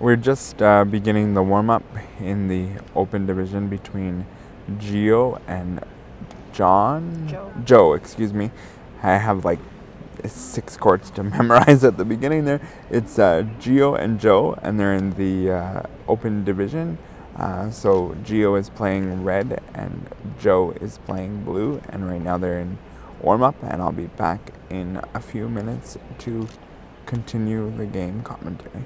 We're just beginning the warm-up in the open division between Gio and Joe, excuse me. I have like 6 courts to memorize at the beginning there. It's Gio and Joe, and they're in the open division. So Gio is playing red and Joe is playing blue, and right now they're in warm-up, and I'll be back in a few minutes to continue the game commentary.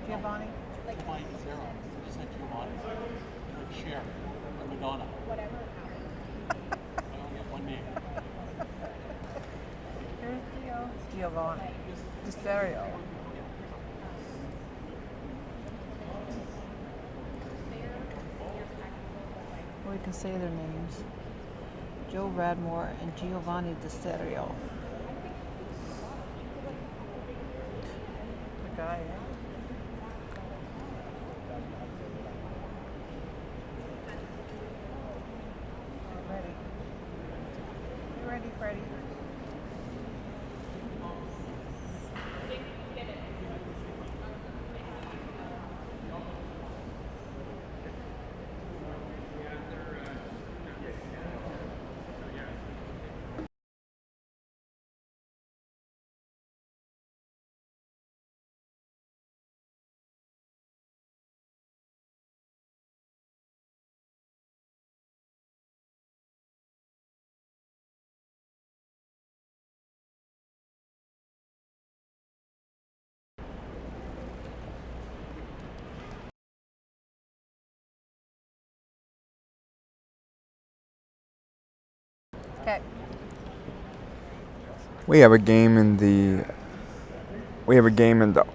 Giovanni. Giovanni, Sero. Just like Giovanni. Cher. Or Madonna. Whatever. I only get one name. Here's Giovanni. Sero. We can say their names. Joe Radmore and Giovanni Sero. The guy, eh? Ready, Freddie. Okay. We have a game in the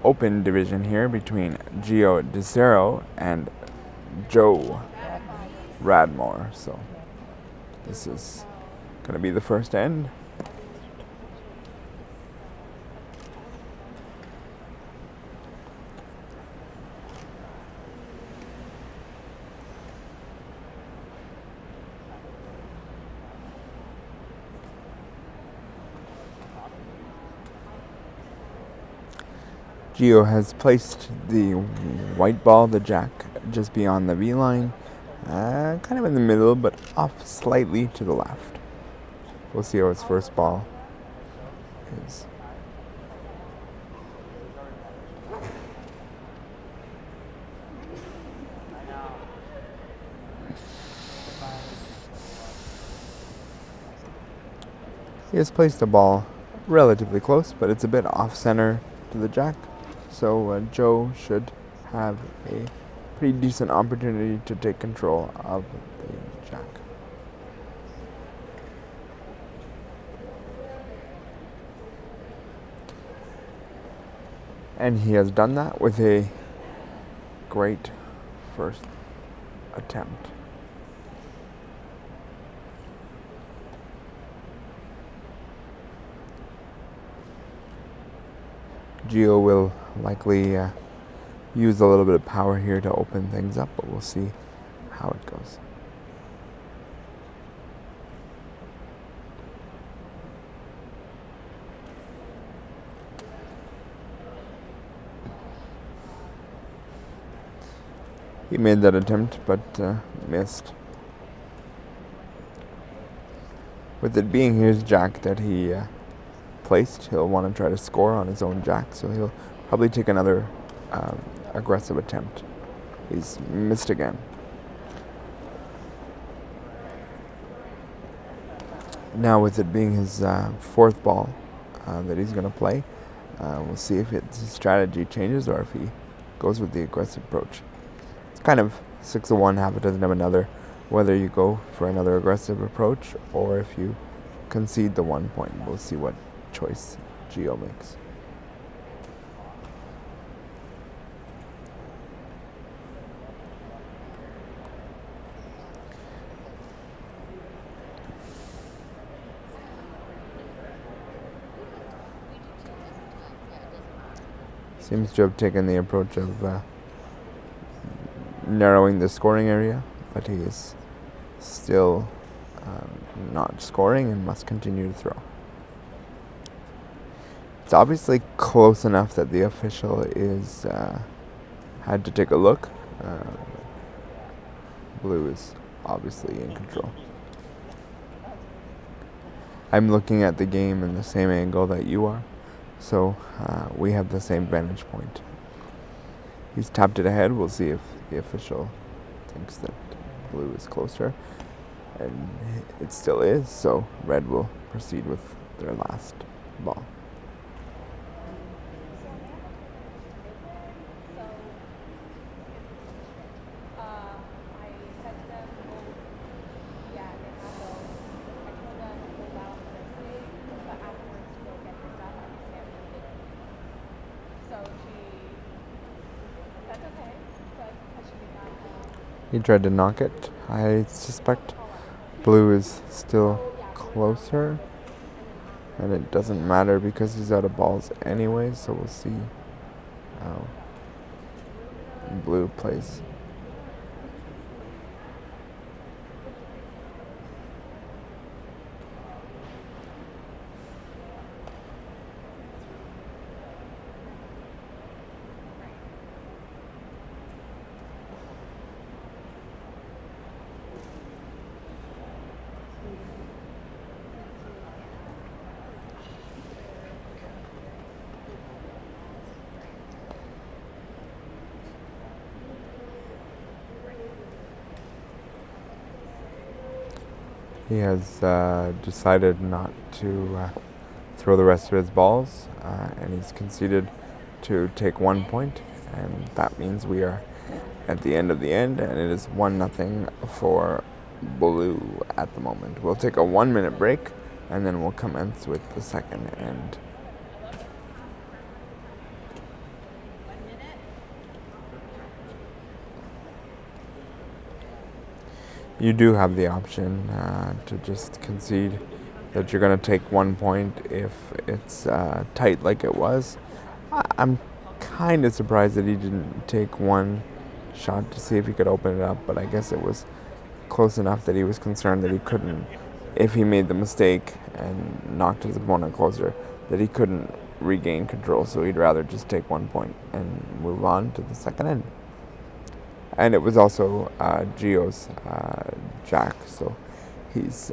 open division here between Gio Sero and Joe Radmore. So this is going to be the first end. Gio has placed the white ball, the jack, just beyond the V line, kind of in the middle, but off slightly to the left. We'll see how his first ball is. He has placed the ball relatively close, but it's a bit off center to the jack. So Joe should have a pretty decent opportunity to take control of the jack. And he has done that with a great first attempt. Gio will likely use a little bit of power here to open things up, but we'll see how it goes. He made that attempt, but missed. With it being his jack that he placed, he'll want to try to score on his own jack, so he'll probably take another aggressive attempt. He's missed again. Now with it being his fourth ball that he's going to play, we'll see if his strategy changes or if he goes with the aggressive approach. It's kind of 6 of one, half a dozen of another, whether you go for another aggressive approach or if you concede the 1 point. We'll see what choice Gio makes. Seems to have taken the approach of narrowing the scoring area, but he is still not scoring and must continue to throw. It's obviously close enough that the official is had to take a look. Blue is obviously in control. I'm looking at the game in the same angle that you are, so we have the same vantage point. He's tapped it ahead. We'll see if the official thinks that blue is closer, and it still is, so red will proceed with their last ball. He tried to knock it. I suspect blue is still closer, and it doesn't matter because he's out of balls anyway, so we'll see how blue plays. He has decided not to throw the rest of his balls, and he's conceded to take 1 point, and that means we are at the end of the end, and it is 1-0 for blue at the moment. We'll take a 1-minute break, and then we'll commence with the second end. You do have the option to just concede that you're going to take 1 point if it's tight like it was. I'm kind of surprised that he didn't take one shot to see if he could open it up, but I guess it was close enough that he was concerned that he couldn't, if he made the mistake and knocked his opponent closer, that he couldn't regain control, so he'd rather just take 1 point and move on to the second end. And it was also Gio's jack, so he's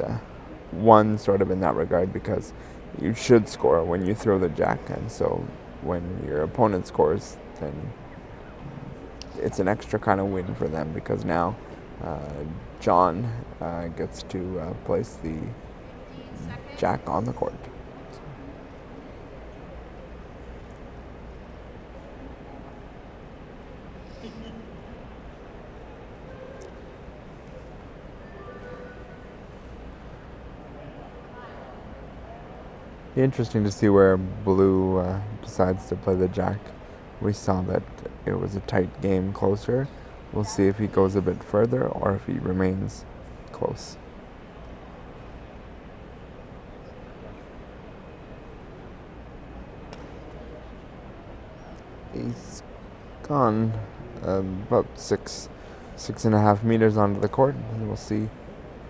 won sort of in that regard because you should score when you throw the jack, and so when your opponent scores, then it's an extra kind of win for them because now John gets to place the jack on the court. Be interesting to see where blue decides to play the jack. We saw that it was a tight game closer. We'll see if he goes a bit further or if he remains close. He's gone about 6.5 meters onto the court, and we'll see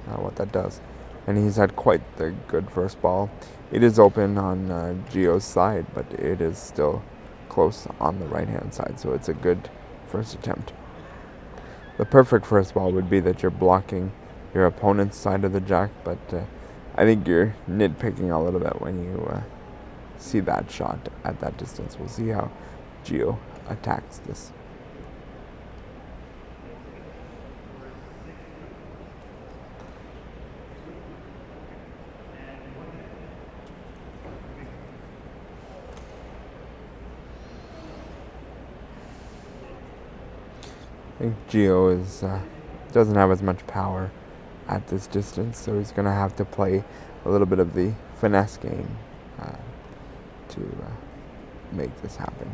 what that does. And he's had quite the good first ball. It is open on Gio's side, but it is still close on the right-hand side, so it's a good first attempt. the perfect first ball would be that you're blocking your opponent's side of the jack, but I think you're nitpicking a little bit when you see that shot at that distance. We'll see how Gio attacks this. I think Gio doesn't have as much power at this distance, so he's going to have to play a little bit of the finesse game to make this happen.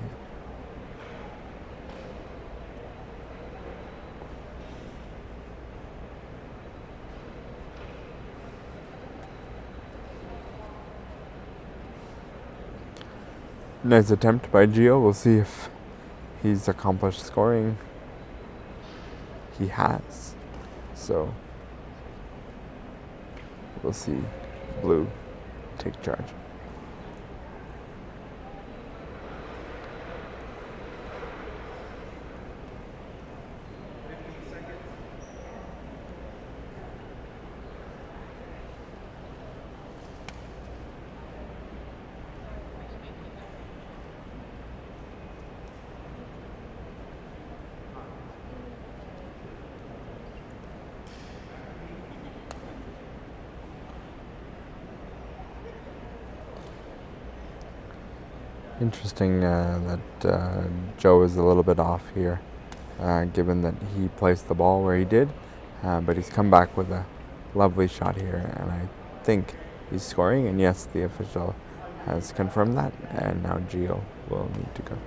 Nice attempt by Gio. We'll see if he's accomplished scoring. He has. So we'll see Blue take charge. Interesting that Joe is a little bit off here, given that he placed the ball where he did, but he's come back with a lovely shot here, and I think he's scoring, and yes, the official has confirmed that, and now Gio will need to go.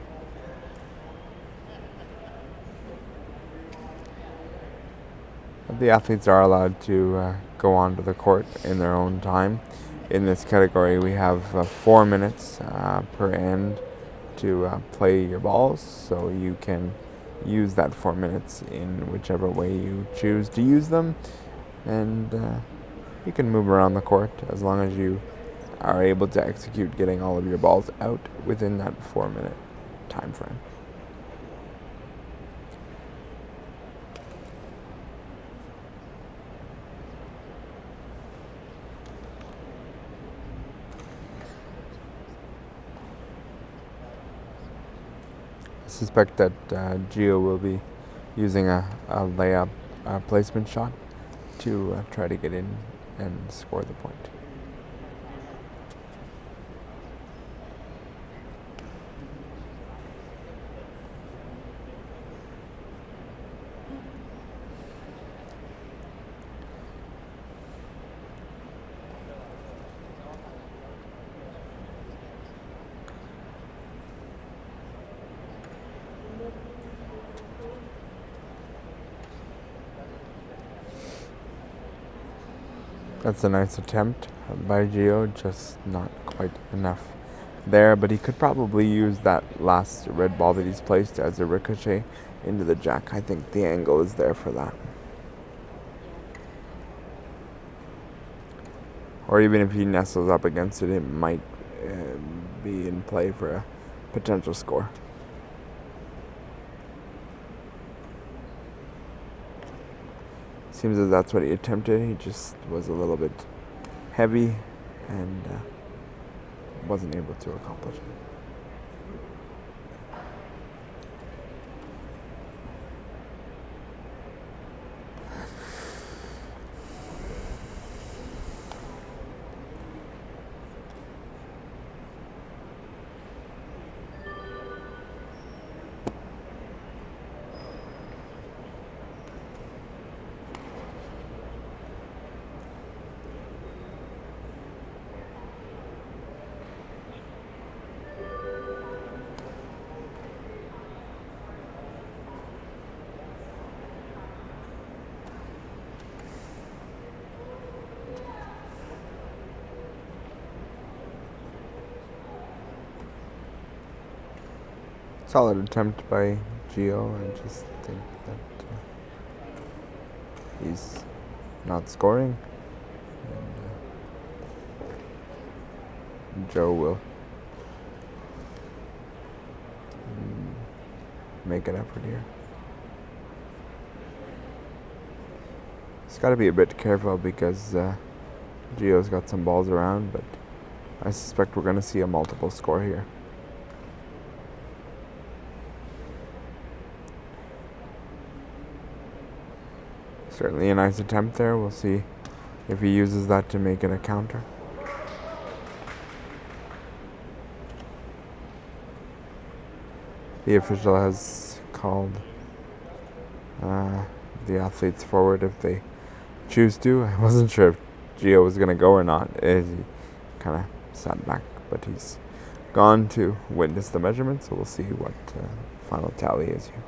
The athletes are allowed to go onto the court in their own time. In this category, we have 4 minutes per end to play your balls, so you can use that 4 minutes in whichever way you choose to use them, and you can move around the court as long as you are able to execute getting all of your balls out within that 4-minute time frame. I suspect that Gio will be using a layup placement shot to try to get in and score the point. That's a nice attempt by Gio, just not quite enough there, but he could probably use that last red ball that he's placed as a ricochet into the jack. I think the angle is there for that. Or even if he nestles up against it, it might be in play for a potential score. Seems as that's what he attempted. He just was a little bit heavy and wasn't able to accomplish it. Solid attempt by Gio. I just think that he's not scoring, and Joe will make an effort here. Just got to be a bit careful because Gio's got some balls around, but I suspect we're going to see a multiple score here. Certainly a nice attempt there. We'll see if he uses that to make it a counter. The official has called the athletes forward if they choose to. I wasn't sure if Gio was going to go or not. He kind of sat back, but he's gone to witness the measurement, so we'll see what final tally is here.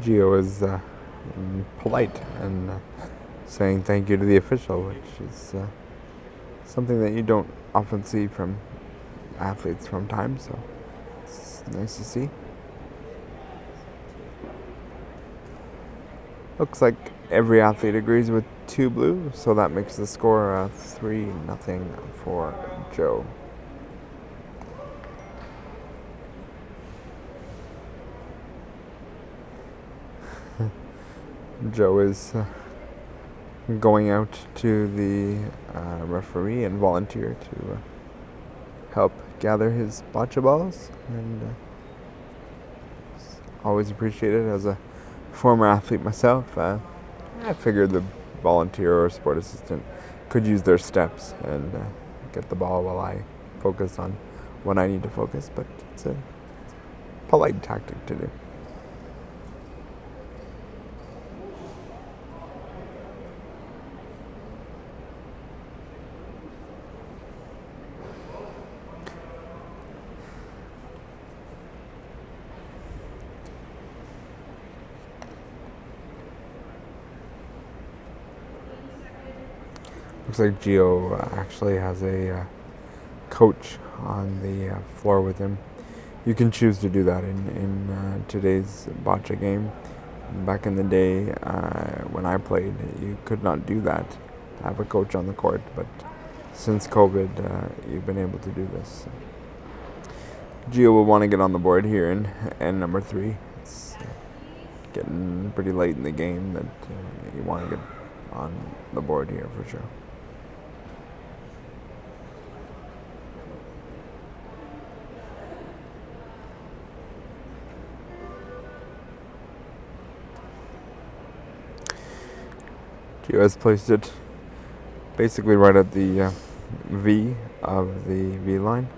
Gio is polite and saying thank you to the official, which is something that you don't often see from athletes from time, so it's nice to see. Looks like every athlete agrees with 2 blue, so that makes the score 3-0 for Joe. Joe is going out to the referee and volunteer to help gather his boccia balls, and it's always appreciated. As a former athlete myself, I figured the volunteer or sport assistant could use their steps and get the ball while I focus on what I need to focus, but it's a polite tactic to do. Looks like Gio actually has a coach on the floor with him. You can choose to do that in today's boccia game. Back in the day when I played, you could not do that, have a coach on the court, but since COVID, you've been able to do this. Gio will want to get on the board here in end number 3. It's getting pretty late in the game that you want to get on the board here for sure. Gio has placed it basically right at the V of the V line,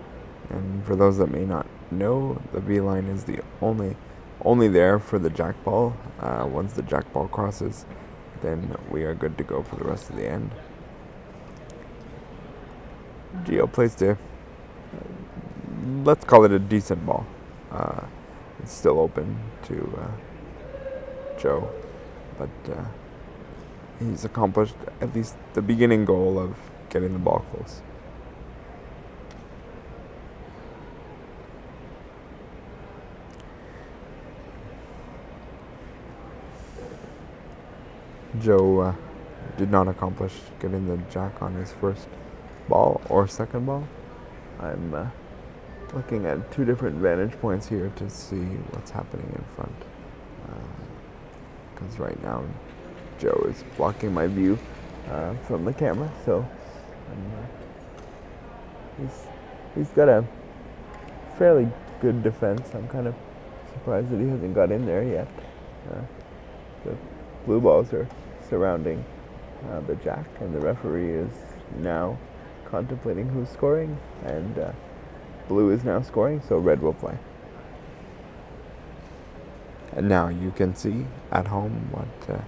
and for those that may not know, the V line is the only there for the jack ball. Once the jack ball crosses, then we are good to go for the rest of the end. Gio placed a, let's call it a decent ball. It's still open to Joe, but he's accomplished at least the beginning goal of getting the ball close. Joe did not accomplish getting the jack on his first ball or second ball. I'm looking at 2 different vantage points here to see what's happening in front. Because right now Joe is blocking my view from the camera, so he's got a fairly good defense. I'm kind of surprised that he hasn't got in there yet. The blue balls are surrounding the jack, and the referee is now contemplating who's scoring, and blue is now scoring, so red will play. And now you can see at home what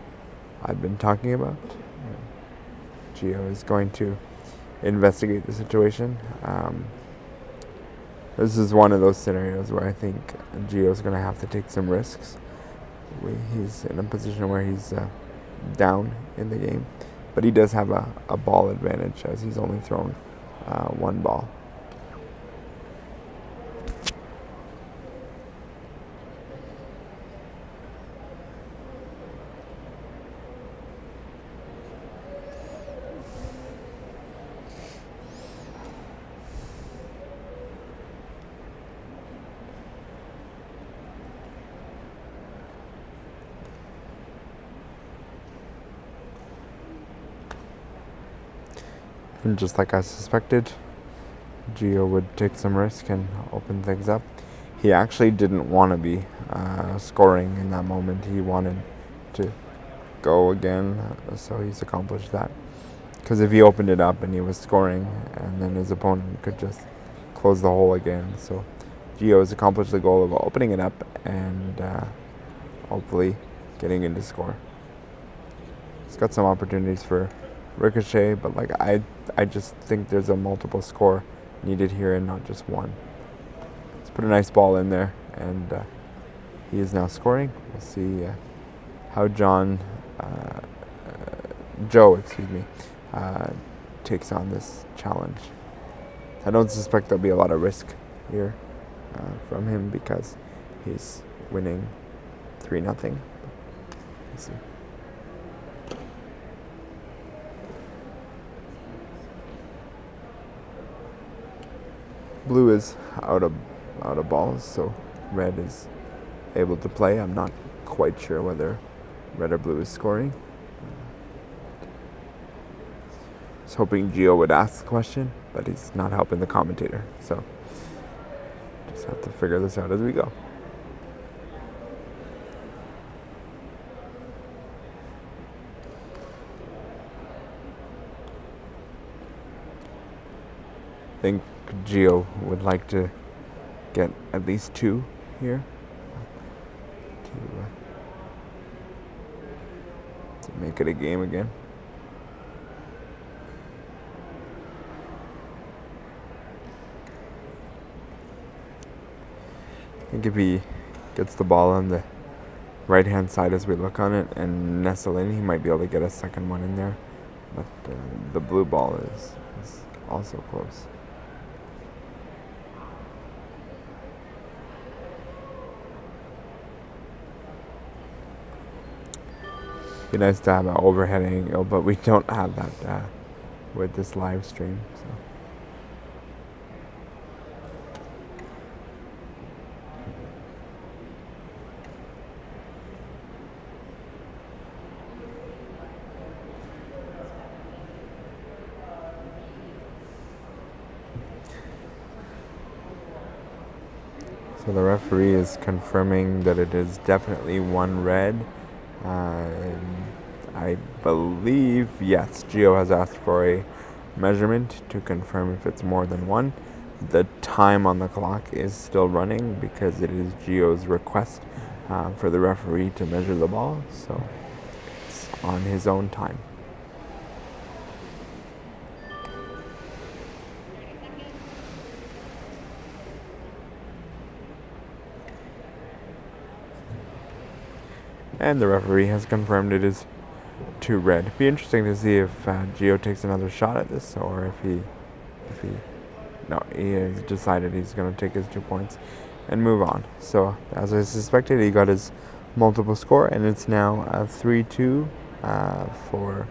I've been talking about. Gio is going to investigate the situation. This is one of those scenarios where I think Gio's going to have to take some risks he's in a position where he's down in the game, but he does have a ball advantage as he's only thrown one ball. And just like I suspected, Gio would take some risk and open things up. He actually didn't want to be scoring in that moment. He wanted to go again, so he's accomplished that. Because if he opened it up and he was scoring, and then his opponent could just close the hole again. So Gio has accomplished the goal of opening it up and hopefully getting in to score. He's got some opportunities for ricochet, but like I just think there's a multiple score needed here and not just one. Let's put a nice ball in there, and he is now scoring. We'll see how Joe takes on this challenge. I don't suspect there'll be a lot of risk here from him because he's winning 3-0. We'll see. Blue is out of balls, so red is able to play. I'm not quite sure whether red or blue is scoring. I was hoping Gio would ask the question, but he's not helping the commentator, so just have to figure this out as we go. I think Gio would like to get at least 2 here to make it a game again. I think if he gets the ball on the right hand side as we look on it and nestle in, he might be able to get a second one in there, but the blue ball is also close. Be nice to have an overhead angle, but we don't have that with this live stream. So the referee is confirming that it is definitely one red. I believe, yes, Gio has asked for a measurement to confirm if it's more than one. The time on the clock is still running because it is Gio's request for the referee to measure the ball, so it's on his own time. And the referee has confirmed it is 2 red. Be interesting to see if Gio takes another shot at this, or if he has decided he's going to take his 2 points and move on. So as I suspected, he got his multiple score, and it's now 3-2 for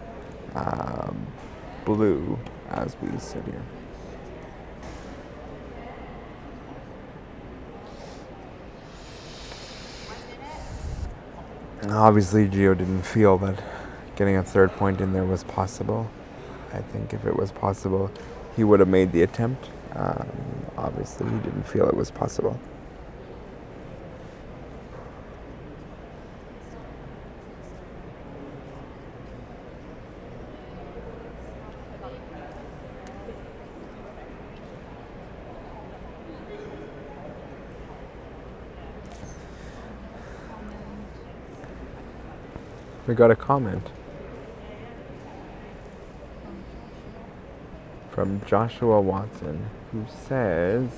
blue as we sit here. Obviously, Gio didn't feel that getting a 3rd point in there was possible. I think if it was possible, he would have made the attempt. Obviously, he didn't feel it was possible. We got a comment from Joshua Watson, who says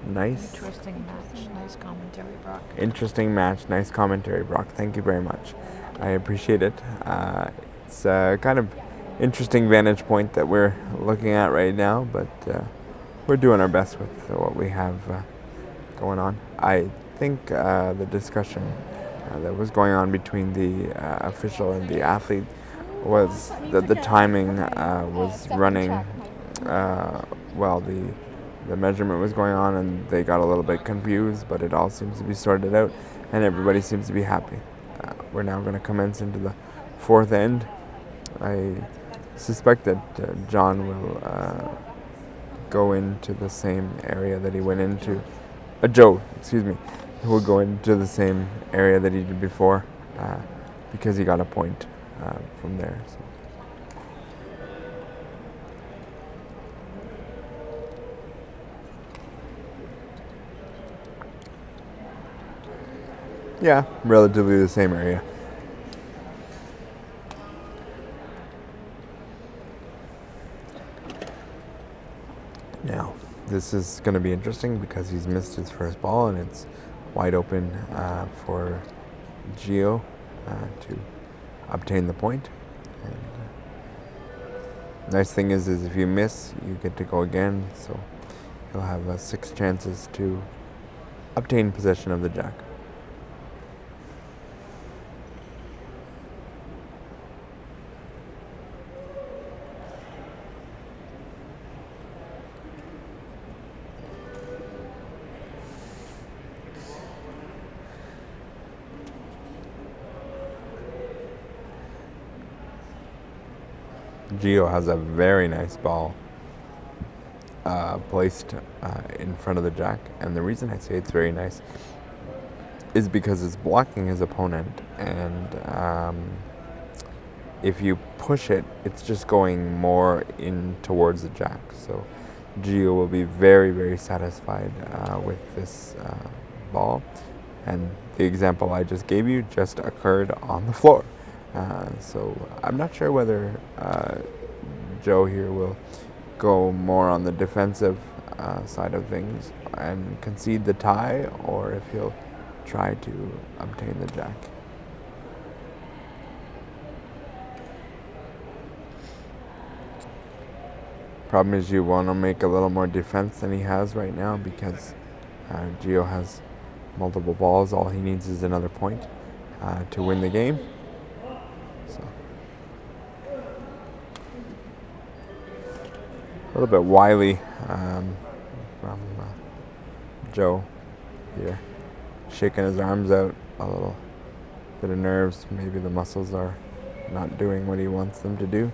Nice. Interesting match. Nice commentary, Brock. Interesting match. Nice commentary, Brock. Thank you very much. I appreciate it. It's a kind of interesting vantage point that we're looking at right now, but we're doing our best with what we have going on. I think the discussion that was going on between the official and the athlete was that the timing was running while the measurement was going on, and they got a little bit confused, but it all seems to be sorted out, and everybody seems to be happy. We're now going to commence into the fourth end. I suspect that John will go into the same area that he went into. Joe, excuse me, will go into the same area that he did before because he got a point from there. So. Yeah, relatively the same area. Now, this is going to be interesting because he's missed his first ball and it's wide open for Gio to obtain the point. And nice thing is if you miss, you get to go again, so he'll have 6 chances to obtain possession of the jack. Gio has a very nice ball placed in front of the jack, and the reason I say it's very nice is because it's blocking his opponent, and if you push it, it's just going more in towards the jack. So Gio will be very, very satisfied with this ball, and the example I just gave you just occurred on the floor. So I'm not sure whether Joe here will go more on the defensive side of things and concede the tie, or if he'll try to obtain the jack. Problem is you want to make a little more defense than he has right now because Gio has multiple balls. All he needs is another point to win the game. A little bit wily from Joe here, shaking his arms out, a little bit of nerves. Maybe the muscles are not doing what he wants them to do.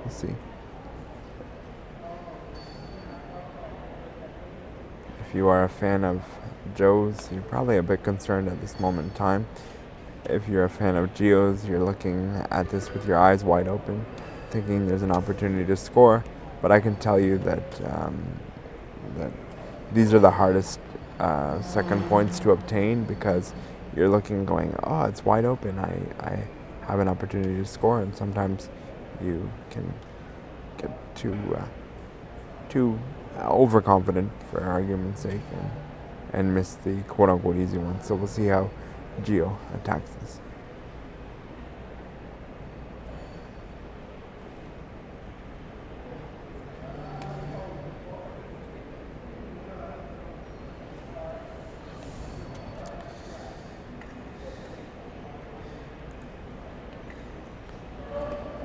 We'll see. If you are a fan of Joe's, you're probably a bit concerned at this moment in time. If you're a fan of Gio's, you're looking at this with your eyes wide open, thinking there's an opportunity to score, but I can tell you that that these are the hardest second points to obtain because you're looking, going, oh, it's wide open. I have an opportunity to score, and sometimes you can get too overconfident, for argument's sake, and miss the quote-unquote easy one. So we'll see how Gio attacks this.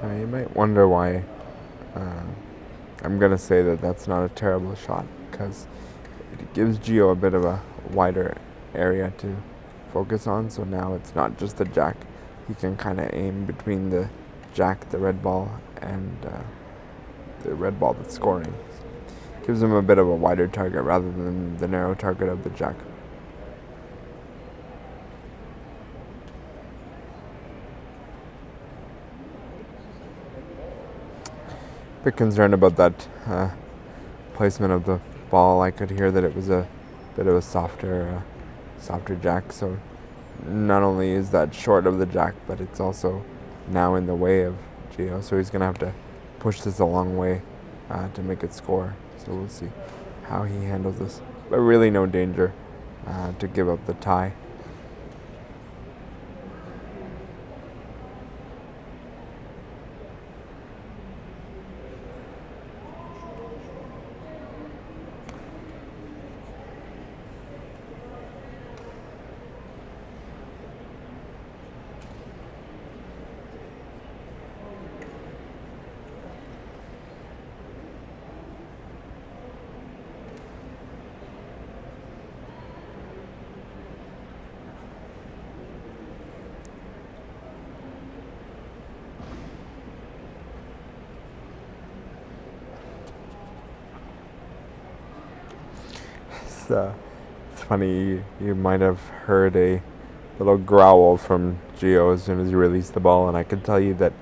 You might wonder why I'm going to say that that's not a terrible shot, because it gives Gio a bit of a wider area to focus on, so now it's not just the jack. He can kind of aim between the jack, the red ball, and the red ball that's scoring. Gives him a bit of a wider target rather than the narrow target of the jack. Bit concerned about that placement of the ball. I could hear that it was a bit of a softer jack, so not only is that short of the jack, but it's also now in the way of Gio, so he's going to have to push this a long way to make it score. So we'll see how he handles this. But really no danger to give up the tie. It's funny, you might have heard a little growl from Gio as soon as you release the ball, and I can tell you that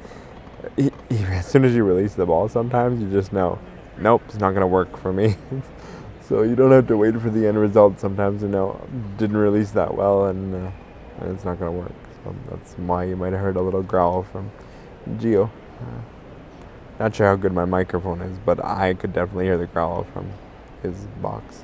as soon as you release the ball, sometimes you just know, nope, it's not going to work for me. So you don't have to wait for the end result. Sometimes you know, didn't release that well, and it's not going to work. So that's why you might have heard a little growl from Gio. Not sure how good my microphone is, but I could definitely hear the growl from his box.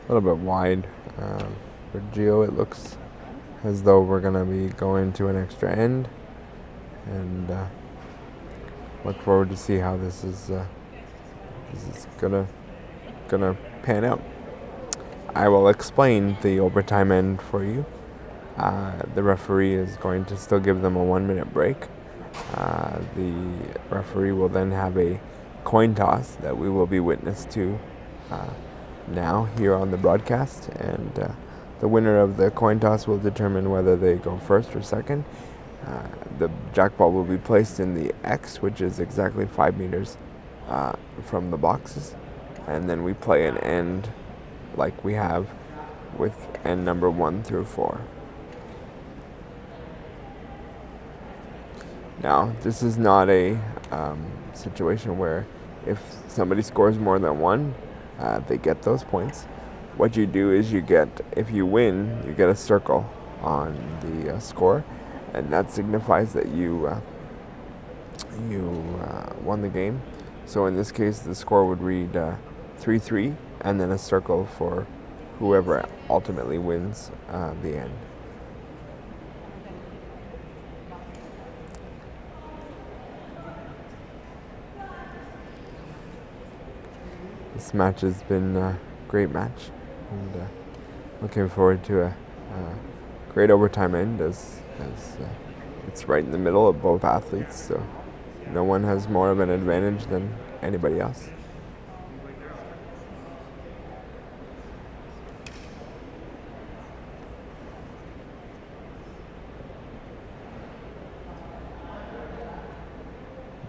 A little bit wide for Gio. It looks as though we're going to be going to an extra end, and look forward to see how this is gonna pan out. I will explain the overtime end for you. The referee is going to still give them a 1-minute break. The referee will then have a coin toss that we will be witness to now here on the broadcast, and the winner of the coin toss will determine whether they go first or second. The jackball will be placed in the X, which is exactly 5 meters from the boxes, and then we play an end like we have with end number 1 through 4. Now, this is not a situation where if somebody scores more than 1, they get those points. What you do is if you win, you get a circle on the score, and that signifies that you won the game. So in this case, the score would read 3-3, and then a circle for whoever ultimately wins the end. This match has been a great match, and looking forward to a great overtime end as it's right in the middle of both athletes, so no one has more of an advantage than anybody else.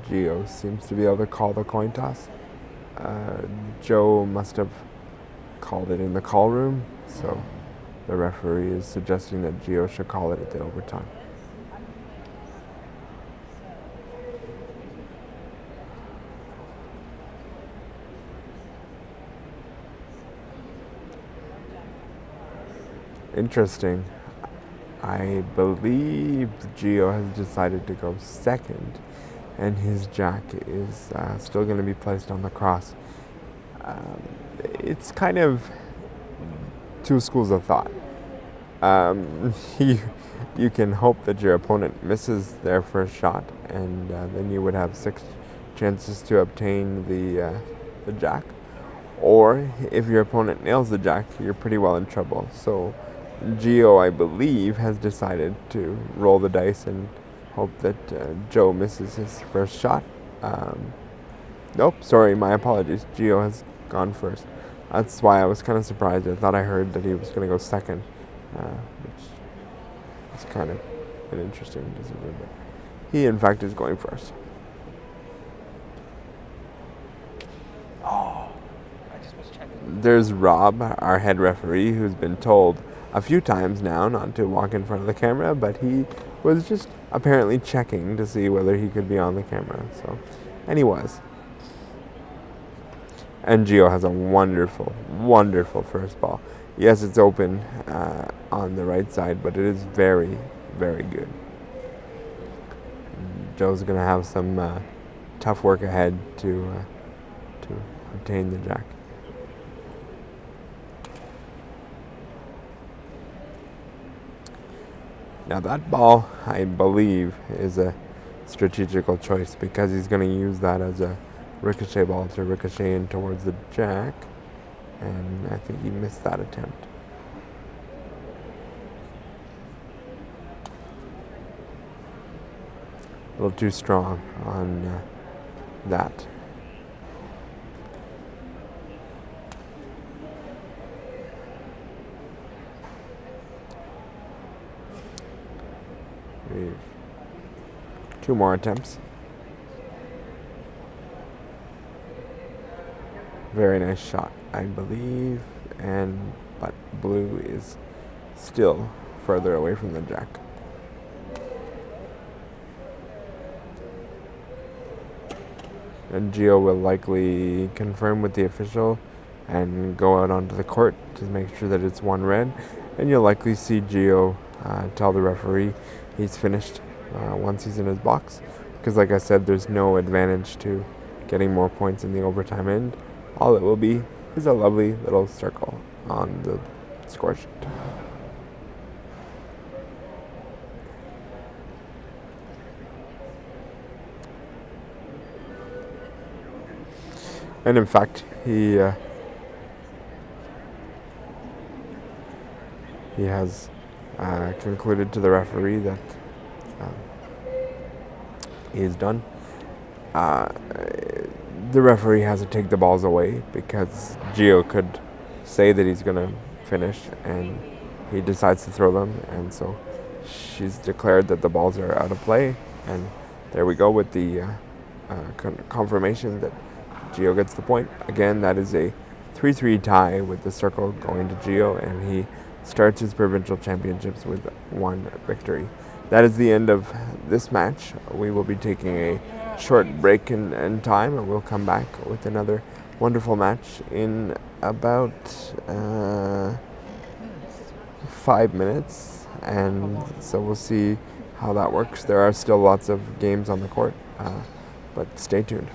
Gio seems to be able to call the coin toss. Joe must have called it in the call room, so the referee is suggesting that Gio should call it at the overtime. Interesting. I believe Gio has decided to go second, and his jack is still going to be placed on the cross. It's kind of two schools of thought. You can hope that your opponent misses their first shot, and then you would have 6 chances to obtain the jack. Or if your opponent nails the jack, you're pretty well in trouble. So Gio, I believe, has decided to roll the dice and hope that Joe misses his first shot. Nope, sorry, my apologies. Gio has gone first. That's why I was kind of surprised. I thought I heard that he was going to go second, which is kind of an interesting decision. But he, in fact, is going first. Oh, I just was checking. There's Rob, our head referee, who's been told a few times now, not to walk in front of the camera, but he was just apparently checking to see whether he could be on the camera. So, and he was. And Gio has a wonderful, wonderful first ball. Yes, it's open on the right side, but it is very, very good. Joe's going to have some tough work ahead to obtain the jack. Now that ball, I believe, is a strategical choice because he's going to use that as a ricochet ball to ricochet in towards the jack, and I think he missed that attempt. A little too strong on that. We've 2 more attempts. Very nice shot, I believe, but blue is still further away from the jack. And Gio will likely confirm with the official and go out onto the court to make sure that it's 1 red. And you'll likely see Gio tell the referee he's finished once he's in his box. Because like I said, there's no advantage to getting more points in the overtime end. All it will be is a lovely little circle on the score sheet. And in fact, he has concluded to the referee that he is done. The referee has to take the balls away because Gio could say that he's going to finish and he decides to throw them, and so she's declared that the balls are out of play, and there we go with the confirmation that Gio gets the point. Again, that is a 3-3 tie with the circle going to Gio, and he starts his provincial championships with 1 victory. That is the end of this match. We will be taking a short break in time, and we'll come back with another wonderful match in about 5 minutes, and so we'll see how that works. There are still lots of games on the court, but stay tuned.